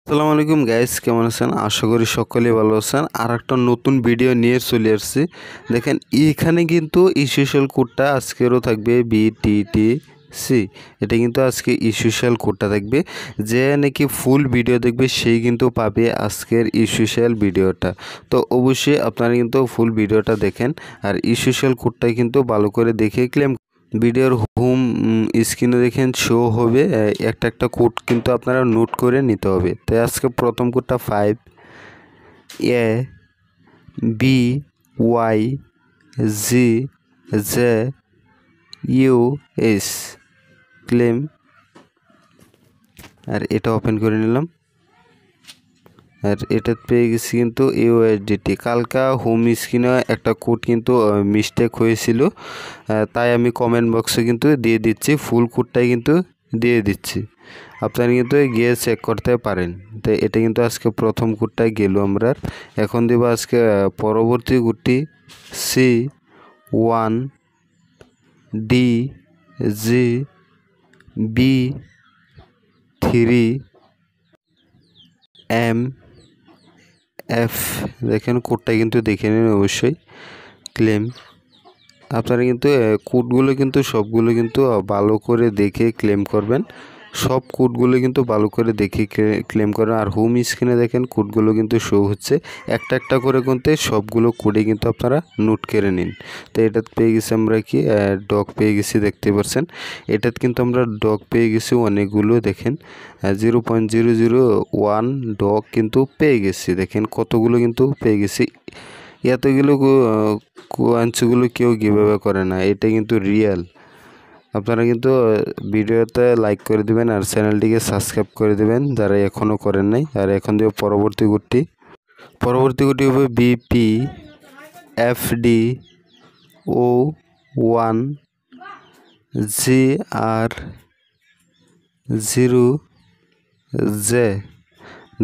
আসসালামু আলাইকুম গাইস, কেমন আছেন? আশা করি সকলেই ভালো আছেন। আর একটা নতুন ভিডিও নিয়ে চলে আসছি। দেখেন এখানে কিন্তু স্পেশাল কোডটা আজকেরও থাকবে BTTC। এটা কিন্তু আজকে স্পেশাল কোডটা থাকবে। যে নাকি ফুল ভিডিও দেখবে সেই কিন্তু পাবে আজকের স্পেশাল ভিডিওটা। তো অবশ্যই আপনারা কিন্তু ফুল ভিডিওটা দেখেন আর স্পেশাল কোডটা কিন্তু ভালো করে দেখে ক্লেম ভিডিওর হোম স্ক্রিনে দেখেন শো হবে একটা কোড কিন্তু আপনারা নোট করে নিতে হবে। তাই আজকে প্রথম কোডটা 5ABYGJUS ক্লেম। আর এটা ওপেন করে নিলাম আর এটা পেয়ে গেছি কিন্তু USDT। কালকা হোম স্ক্রিনে একটা কোড কিন্তু মিস্টেক হয়েছিল, তাই আমি কমেন্ট বক্সে কিন্তু দিয়ে দিচ্ছি, ফুল কোডটাই কিন্তু দিয়ে দিচ্ছি, আপনারা কিন্তু গিয়ে চেক করতে পারেন। তো এটা কিন্তু আজকে প্রথম কোডটাই গেল আমরা। এখন দেব আজকে পরবর্তী কোডটি C1DGB3MF। দেখেন কোডটা কিন্তু দেখে নিন অবশ্যই ক্লেম। আপনারা কিন্তু কোডগুলো কিন্তু সবগুলো কিন্তু ভালো করে দেখে ক্লেম করবেন। সব কোডগুলো কিন্তু ভালো করে দেখে ক্লেম করবেন। আর হোম স্ক্রিনে দেখেন কোডগুলো কিন্তু শো হচ্ছে, একটা একটা করে কিন্তু সবগুলো কোডে কিন্তু আপনারা নোট করে নিন। তো এটাতে পেয়ে গেছি আমরা কি ডগ পেয়ে গেছি, দেখতে পাচ্ছেন। এটাতে কিন্তু আমরা ডগ পেয়ে গেছি অনেকগুলো। দেখেন 0.001 ডগ কিন্তু পেয়ে গেছি। দেখেন কতগুলো কিন্তু পেয়ে গেছি। এতগুলো কোয়াঞ্চগুলো কেউ গিভঅ্যাওয়ে করে না, এটা কিন্তু রিয়েল। আপনারা কিন্তু ভিডিওতে লাইক করে দিবেন আর চ্যানেলটিকে সাবস্ক্রাইব করে দিবেন যারা এখনও করেন নাই। আর এখন দেব পরবর্তী কোডটি হবে BPFD01GR0J।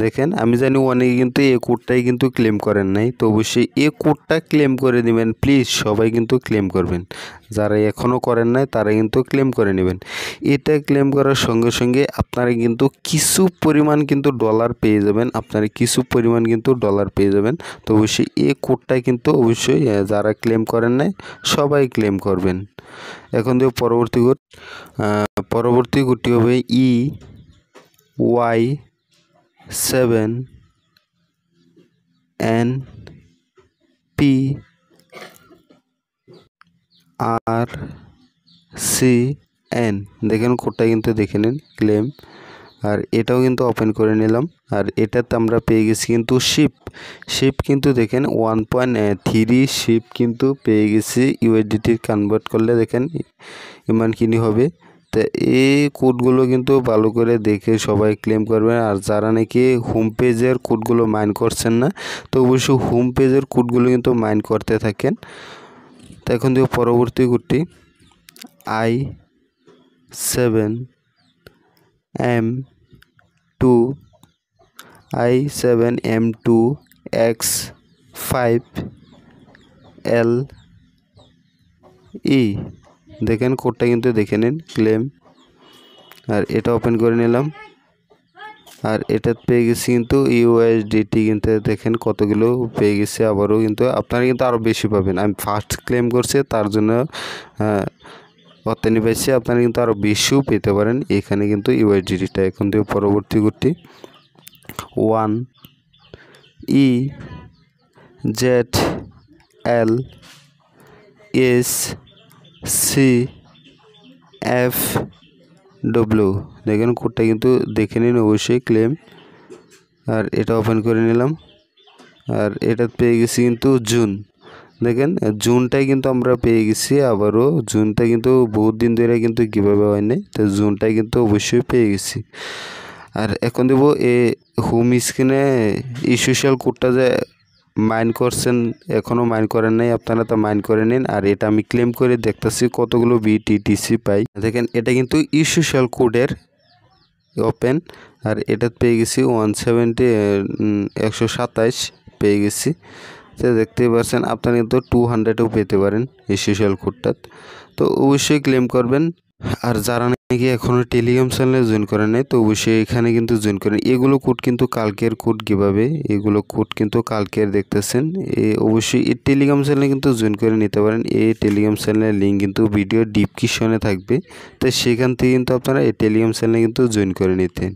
দেখেন আমি জানি অনেকে কিন্তু এই কোডটাই কিন্তু ক্লেম করেন নাই, তো অবশ্যই এই কোডটা ক্লেম করে দিবেন প্লিজ। সবাই কিন্তু ক্লেম করবেন, যারা এখনও করেন নাই তারা কিন্তু ক্লেম করে নেবেন। এটা ক্লেম করার সঙ্গে সঙ্গে আপনারা কিন্তু কিছু পরিমাণ কিন্তু ডলার পেয়ে যাবেন, তো অবশ্যই এই কোডটা কিন্তু অবশ্যই যারা ক্লেম করেন নাই সবাই ক্লেম করবেন। এখন দিয়ে পরবর্তী কোডটি হবে EY7NPRCN। দেখেন কোডটা কিন্তু দেখে নিন ক্লেম। আর এটাও কিন্তু ওপেন করে নিলাম। আর এটাতে আমরা পেয়ে গেছি কিন্তু শিপ কিন্তু দেখেন 1.3 শিপ কিন্তু পেয়ে গেছি। ইউএসডিটি কনভার্ট করলে দেখেন ইমান কিনি হবে। তো এই কোডগুলো কিন্তু ভালো করে দেখে সবাই ক্লেম করবেন। আর যারা নাকি হোম পেজের কোডগুলো মাইন করছেন না, তো অবশ্যই হোম পেজের কোডগুলো কিন্তু মাইন করতে থাকেন। তো এখন দেখো পরবর্তী কোডটি I7M2X5LE। দেখেন কোডটা কিন্তু দেখে নিন ক্লেম। আর এটা ওপেন করে নিলাম। আর এটা পেয়ে গেছি কিন্তু USDT কিন্তু দেখেন কতগুলো পেয়ে গেছে। আবারও কিন্তু আপনারা কিন্তু আরও বেশি পাবেন। আমি ফার্স্ট ক্লেম করছি তার জন্য অত্যানি পাইছি, আপনারা কিন্তু আরও বেশিও পেতে পারেন এখানে কিন্তু USDTটা। এখন থেকে পরবর্তী কোডটি 1EZLSCFW। দেখেন কোডটা কিন্তু দেখে নিন অবশ্যই ক্লেম। আর এটা ওপেন করে নিলাম। আর এটা পেয়ে গেছি কিন্তু জুন। দেখেন জুনটাই কিন্তু আমরা পেয়ে গেছি। আবারও জুনটা কিন্তু বহুত দিন ধরে কিন্তু কীভাবে হয় নাই, তো জুনটাই কিন্তু অবশ্যই পেয়ে গেছি। আর এখন দেবো হোম স্ক্রিনে স্পেশাল কোডটা যে মাইন করছেন, এখনও মাইন করেন নাই আপনারা, তো মাইন করে নিন। আর এটা আমি ক্লেম করে দেখতেছি কতগুলো BTTC পাই। দেখেন এটা কিন্তু স্পেশাল কোডের ওপেন। আর এটা পেয়ে গেছি 127 পেয়ে গেছি। তো দেখতেই পাচ্ছেন আপনারা কিন্তু 200ও পেতে পারেন এই স্পেশাল কোডটা। তো অবশ্যই ক্লেম করবেন। আর যারা নাকি এখনও টেলিগ্রাম চ্যানেলে জয়েন করেন নাই, তো অবশ্যই এখানে কিন্তু জয়েন করেন। এগুলো কোড কিন্তু কালকের কোড, কীভাবে এগুলো কোড কিন্তু কালকের দেখতেছেন। অবশ্যই এই টেলিগ্রাম চ্যানেলে কিন্তু জয়েন করে নিতে পারেন। এই টেলিগ্রাম চ্যানেলের লিঙ্ক কিন্তু ভিডিও ডিসক্রিপশনে থাকবে, তাই সেখান থেকে কিন্তু আপনারা এই টেলিগ্রাম চ্যানেলে কিন্তু জয়েন করে নিতেন।